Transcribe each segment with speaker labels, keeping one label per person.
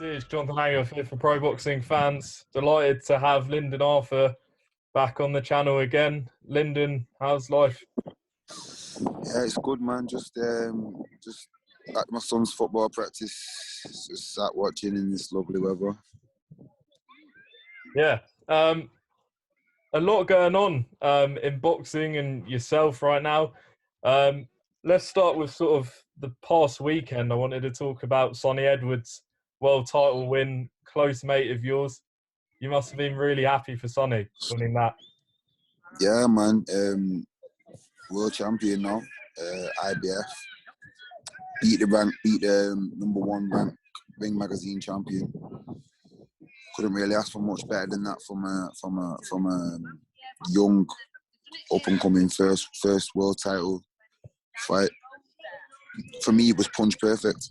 Speaker 1: it's Jonathan Hanger here for Pro Boxing Fans. Delighted to have Lyndon Arthur back on the channel again. Lyndon, how's life?
Speaker 2: Yeah, it's good, man. Just at my son's football practice, just sat watching in this lovely weather.
Speaker 1: Yeah, a lot going on in boxing and yourself right now. Let's start with sort of the past weekend. I wanted to talk about Sonny Edwards' world title win, close mate of yours. You must have been really happy for Sonny winning that.
Speaker 2: Yeah, man. World champion now. IBF. Beat the number one ranked Ring Magazine champion. Couldn't really ask for much better than that from a young, up and coming first world title fight. For me, it was punch perfect.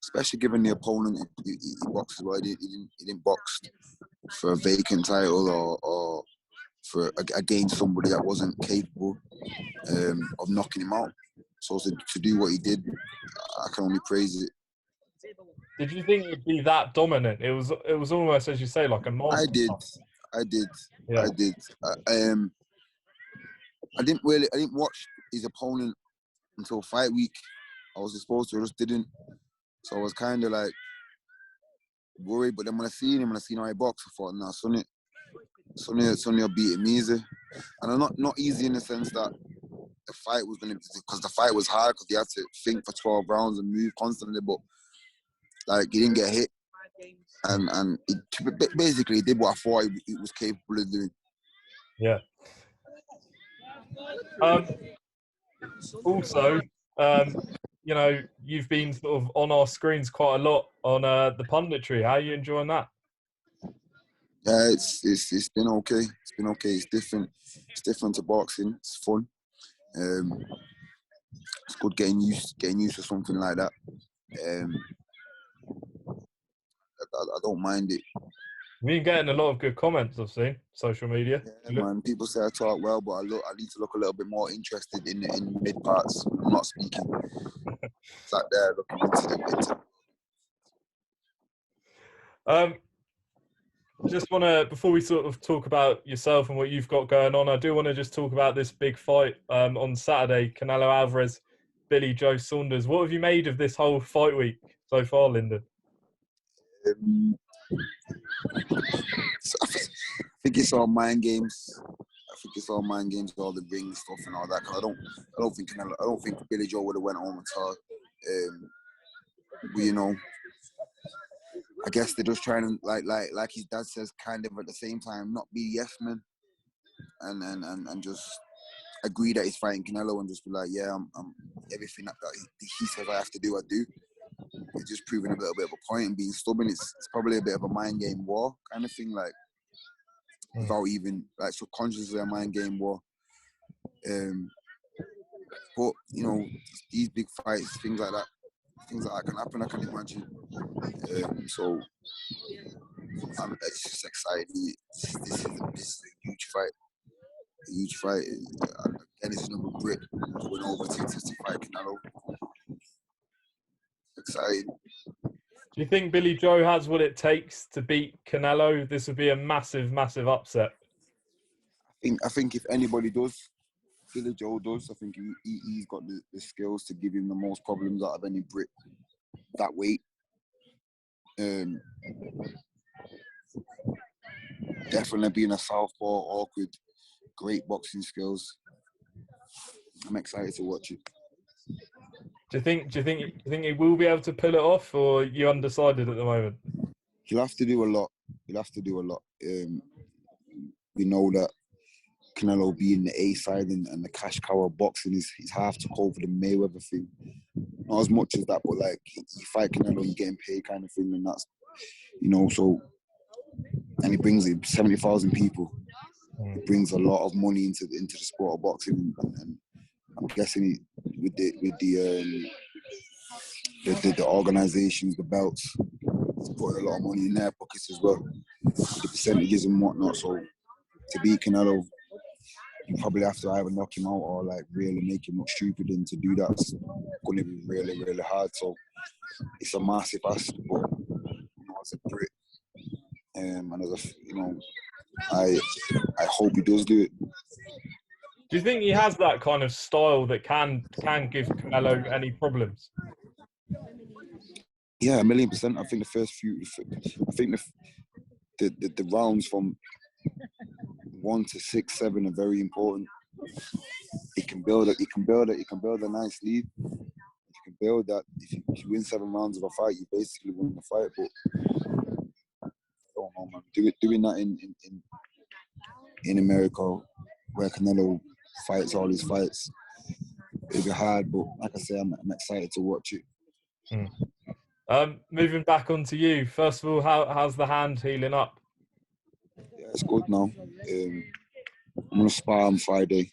Speaker 2: Especially given the opponent he boxed as well. He didn't box for a vacant title or for against somebody that wasn't capable of knocking him out. So to do what he did, I can only praise it.
Speaker 1: Did you think it'd be that dominant? It was almost, as you say, like a monster.
Speaker 2: I did.
Speaker 1: Yeah.
Speaker 2: I did. I didn't watch his opponent until fight week. I was supposed to, I just didn't. So I was kind of like worried. But then when I seen him and I seen how he boxed, I thought, nah, Sonny will beat him easy. And not easy in the sense that the fight was going to be, because the fight was hard because he had to think for 12 rounds and move constantly, but like he didn't get hit. And basically he did what I thought he was capable of doing.
Speaker 1: Yeah. Also, you know, you've been sort of on our screens quite a lot on the punditry. How are you enjoying that?
Speaker 2: Yeah, it's been okay. It's been okay. It's different. It's different to boxing. It's fun. It's good getting used to something like that. I don't mind it.
Speaker 1: We've been getting a lot of good comments, I've seen, social media.
Speaker 2: Yeah, man. People say I talk well, but I need to look a little bit more interested in mid parts. I'm not speaking. Sat there looking into
Speaker 1: Just want to, before we sort of talk about yourself and what you've got going on, I do want to just talk about this big fight on Saturday, Canelo Alvarez, Billy Joe Saunders. What have you made of this whole fight week so far, Lyndon?
Speaker 2: I think it's all mind games. All the ring stuff and all that. I don't think Billy Joe would have went home at all. But, you know, I guess they're just trying to, like his dad says, kind of at the same time, not be yes men, and just agree that he's fighting Canelo and just be like, yeah, I'm everything that he says I have to do, I do. It's just proving a little bit of a point and being stubborn. It's probably a bit of a mind game war kind of thing, like without even like subconsciously a mind game war. But you know, these big fights, things like that can happen. I can imagine. So it's just exciting. This is a huge fight. A huge fight. And it's another Brit going over to fight Canelo. Exciting.
Speaker 1: Do you think Billy Joe has what it takes to beat Canelo? This would be a massive, massive upset.
Speaker 2: I think if anybody does, Billy Joe does. I think he's got the skills to give him the most problems out of any Brit that weight. Definitely being a southpaw, awkward, great boxing skills. I'm excited to watch it.
Speaker 1: Do you think he will be able to pull it off, or are you undecided at the moment?
Speaker 2: He'll have to do a lot. We know that Canelo being the A side and the cash cow of boxing is half to cover the Mayweather thing. Not as much as that, but like you fight Canelo, you're getting paid kind of thing, and that's, you know, so. And he brings 70,000 people. He brings a lot of money into the sport of boxing, and I'm guessing with the organizations, the belts, he's putting a lot of money in their pockets as well, the percentages and whatnot. So to beat Canelo, you probably have to either knock him out or like really make him look stupid, and to do that's going to be really, really hard. So it's a massive ask, but as a Brit, and as a, I hope he does do it.
Speaker 1: Do you think he has that kind of style that can give Canelo any problems?
Speaker 2: Yeah, 1,000,000%. I think the rounds from 1 to 6, 7 are very important. He can build a nice lead. You can build that. If you win 7 rounds of a fight, you basically win the fight. But I don't know, man. Doing that in America, where Canelo fights all his fights, it'll be hard. But like I say, I'm excited to watch it.
Speaker 1: Moving back onto you. First of all, how's the hand healing up?
Speaker 2: Yeah, it's good now. I'm gonna spar on Friday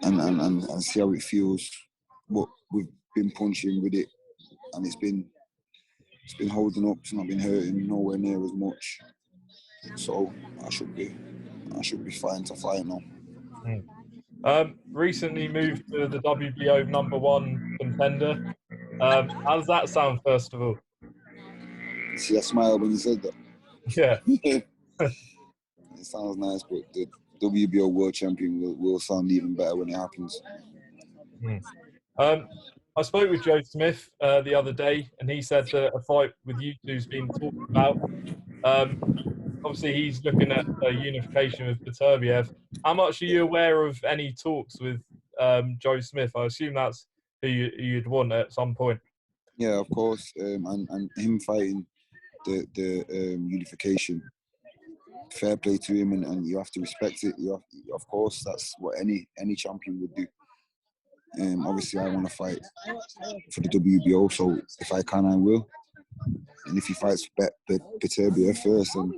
Speaker 2: and see how it feels. But we've been punching with it, and it's been holding up. It's not been hurting nowhere near as much. So I should be fine to fight now.
Speaker 1: Recently moved to the WBO #1 contender. How does that sound, first of all?
Speaker 2: See, I smiled when you said that.
Speaker 1: Yeah.
Speaker 2: It sounds nice, but the WBO world champion will sound even better when it happens.
Speaker 1: I spoke with Joe Smith the other day, and he said that a fight with you two's been talked about. Obviously, he's looking at a unification with Beterbiev. How much are you aware of any talks with Joe Smith? I assume that's who you'd want at some point.
Speaker 2: Yeah, of course, and him fighting the unification. Fair play to him, and you have to respect it. Of course, that's what any champion would do. Obviously, I want to fight for the WBO, so if I can, I will. And if he fights Beterbiev first, then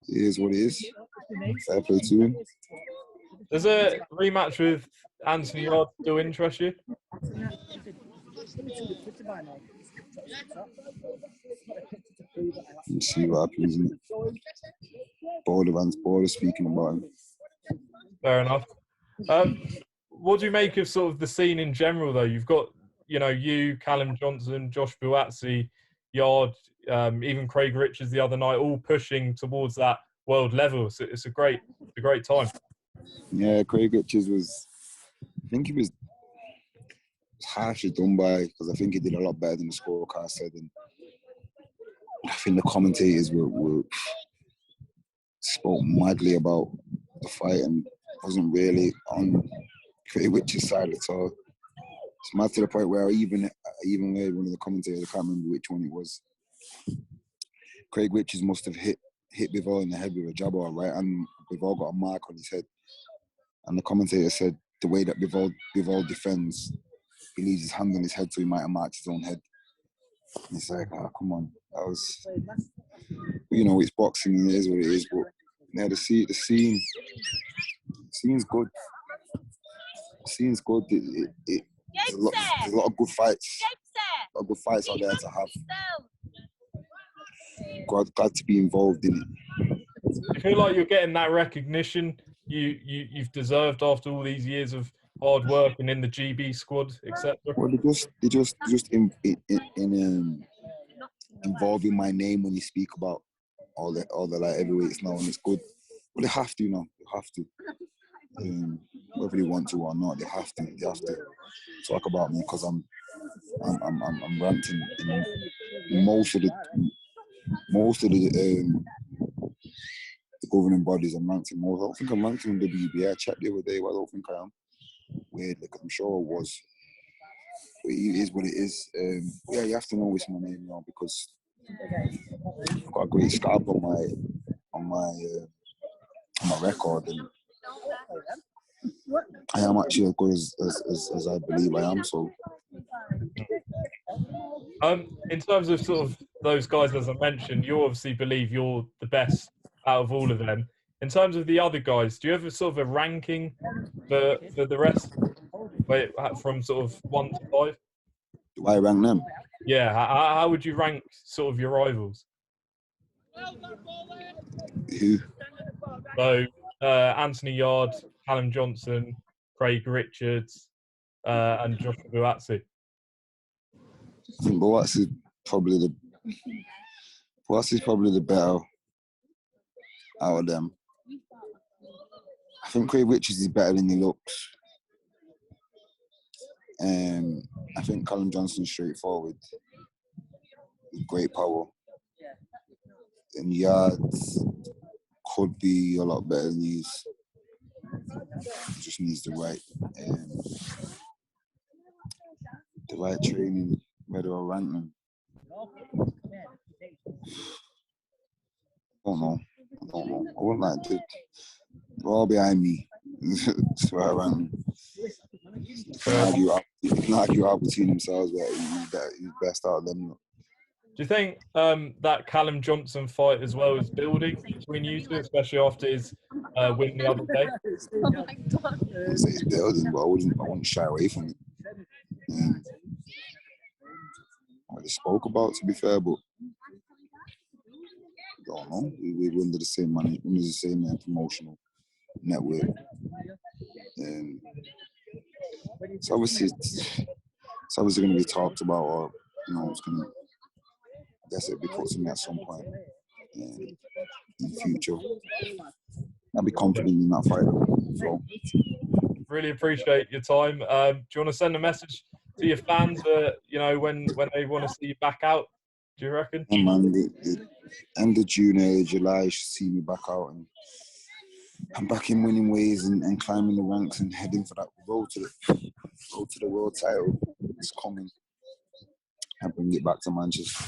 Speaker 2: it is what it is. Fair play to him.
Speaker 1: Does a rematch with Anthony Yarde still interest you?
Speaker 2: Let's see what happens. Border speaking about him.
Speaker 1: Fair enough. What do you make of sort of the scene in general, though? You've got, you, Callum Johnson, Josh Buatsi, Yarde, even Craig Richards the other night, all pushing towards that world level. So it's a great time.
Speaker 2: Yeah, Craig Richards I think he was harshly done by, because I think he did a lot better than the scorecard said, and I think the commentators spoke madly about the fight and wasn't really on Craig Richards' side at all. It's mad to the point where I even heard one of the commentators, I can't remember which one it was. Craig Richards must have hit Bivol in the head with a jab or right, and Bivol got a mark on his head. And the commentator said the way that Bivol defends, he leaves his hand on his head, so he might have marked his own head. And it's like, come on, that was, it's boxing and it is what it is. But yeah, the scene's good. The scene's good. There's a lot of good fights. A lot of good fights out there to have. Glad to be involved in it.
Speaker 1: I feel like you're getting that recognition you've deserved after all these years of hard work and in the GB squad, etc.
Speaker 2: Well, they just involving my name when you speak about all the like heavyweights now, and it's good. But they have to, they have to. Whether they want to or not, they have to talk about me, because I'm ranked in most of the governing bodies. I'm ranked in most. I don't think I'm ranked in the WBA. I checked the other day, but I don't think I am. Weirdly, because I'm sure I was. But it is what it is. Yeah, you have to know it's my name now, because I've got a great scarp on my record, and I am actually as good as I believe I am. So,
Speaker 1: in terms of sort of those guys, as I mentioned, you obviously believe you're the best out of all of them. In terms of the other guys, do you have a sort of a ranking for the rest, from sort of 1 to 5?
Speaker 2: Do I rank them?
Speaker 1: Yeah. How would you rank sort of your rivals?
Speaker 2: Who?
Speaker 1: So Anthony Yarde, Callum Johnson, Craig Richards, and Joshua Buatsi?
Speaker 2: I think Buatsi's probably the better out of them. I think Craig Richards is better than he looks. I think Callum Johnson's straightforward with great power. And Yarde could be a lot better than he is. He just needs the right training, where do I rank them? I don't know. I wouldn't like to. They're all behind me. That's where I rank them. You can argue out between themselves, but he's best out of them.
Speaker 1: Do you think that Callum Johnson fight as well is building between you two, especially after his win the other day?
Speaker 3: Oh my God.
Speaker 2: I'd say it's building, but I wouldn't shy away from it. What they spoke about, to be fair, but I don't know. We're under the same money, under the same promotional network. So obviously it's obviously going to be talked about, or it's going to. I guess it'll be put to me at some point in the future. I'll be confident in that fight. So.
Speaker 1: Really appreciate your time. Do you want to send a message to your fans, when they want to see you back out? Do you reckon?
Speaker 2: Yeah, man, the end of June, early July, you should see me back out, and I'm back in winning ways and climbing the ranks and heading for that road to the world title. It's coming. I bring it back to Manchester.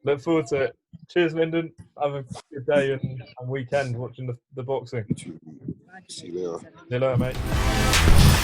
Speaker 1: Look forward to it. Cheers, Lyndon. Have a good day and weekend watching the boxing.
Speaker 2: See you later.
Speaker 1: See you later, mate.